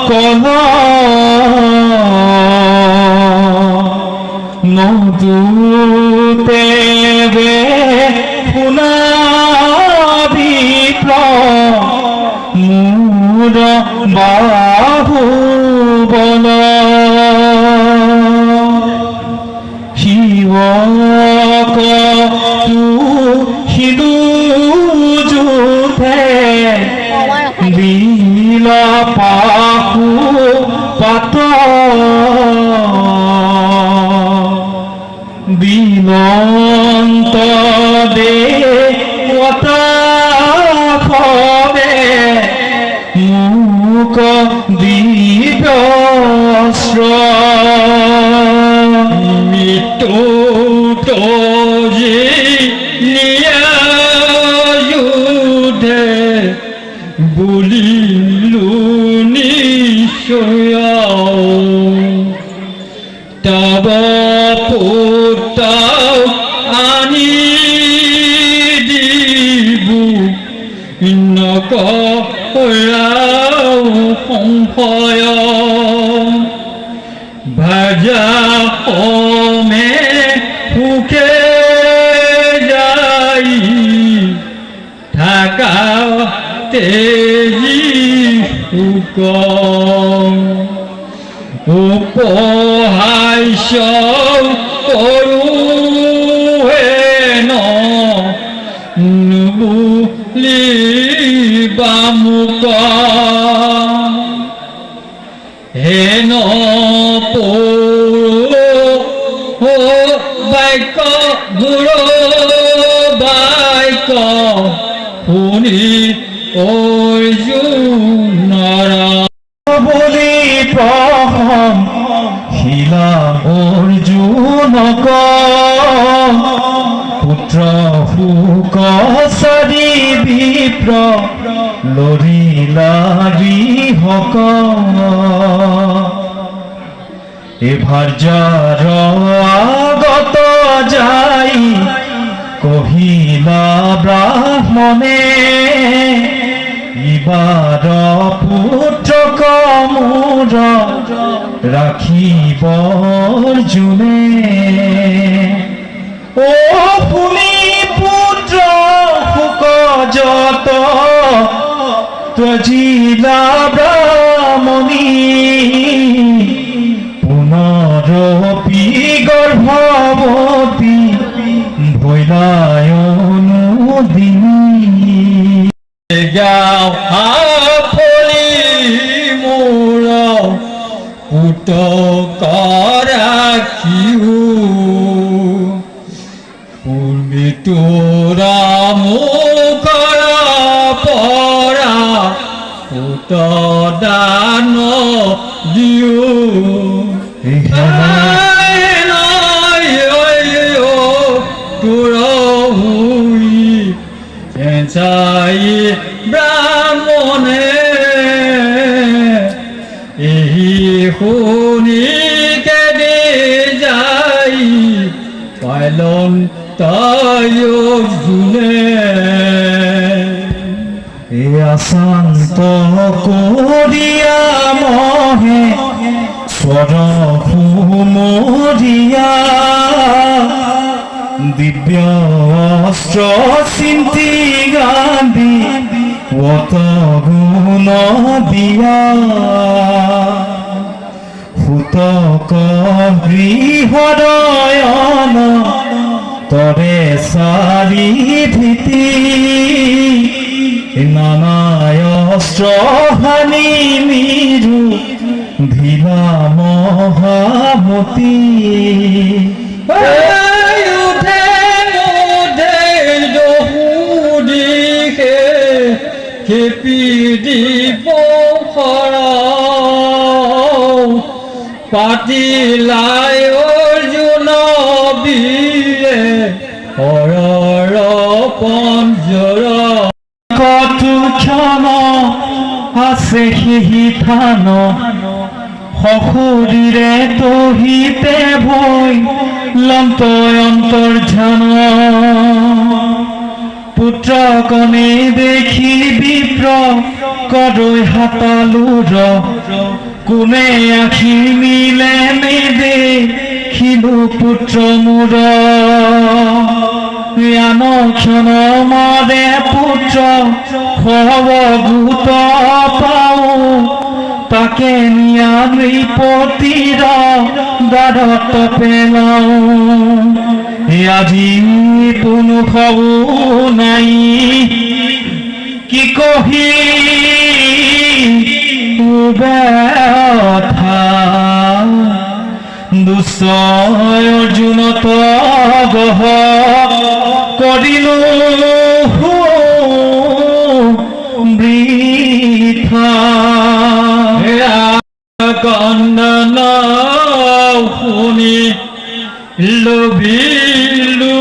call নদুতে বে শুনাবি মোৰ বাহুবল শিৱক সিদু যুথে দিল পাহু পাত বিনন্ত দেৱতা খবে মুক দিব্যস্ৰ মৃত্যুত নিয়ায়ুধে বুলিলো নিশ্চয় তব পুত্ৰ আনি দিবু নকৰাও সংশয় ভাজা কমে সুখে যাই থাকা তেজি সুখ উপহাস্য কৰোহেন নুবুলিবা মুক হেন বাক্য গুৰ বাক্য শুনি অৰ্জুনৰ বুলি প্ৰথম শিলা অৰ্জুনক পুত্ৰ শুক চাৰি বিপ্ৰ লৰিলা গৃহক এভাৰ্যাৰ আগত যাই কহিলা ব্ৰাহ্মণে ইবাৰ পুত্ৰক মোৰ ৰাখিব অৰ্জুনে ও শুনি পুত্ৰ শুক যত ত্যজিলা ব্ৰাহ্মণী পুনৰপি গৰ্ভৱতী ভৈলায় অনুদিনী ফলি মোৰ পুতক ৰাখিও পূৰ্বে তোৰা মুখৰ পৰা পুত দান দিও তোৰ হুই চাই ব্ৰাহ্মণে এই শুনি কেদি যাই পাইলন তাই অৰ্জুনে শান্ত কৰিয়া মহে স্বৰ সুমৰিয়া দিব্য অস্ত্ৰ চিন্তি গান্ধি অত গুণ দিয়া সুতক গৃহদয়ন তৰে চাৰি ভীতি নানায় অস্ত্ৰ হানি মিৰু ধিলা মহামতী খেপি দিব পাতিলাই অৰ্জুন বীৰে হৰৰ পঞ্জৰ কতু ক্ষণ আছে সিহি থান সসুৰিৰে তহিতে ভৈ লন্ত অন্তৰ্ধান পুত্ৰ কণে দেখি বিপ্ৰ কৰৈ হাতালুৰ কোনে আখি মিলে মেদে খিলু পুত্ৰ মোৰ আন ক্ষণ মাৰে পুত্ৰ খব গোট পাওঁ তাকে নিয়া নৃপতিৰ দ্বাৰত পেলাওঁ আজি কোনো খবো নাই কি কহি ব্যথা দুশ্চয় অৰ্জুনত গহ কৰিলো বৃথা কন্দন শুনি লভিলো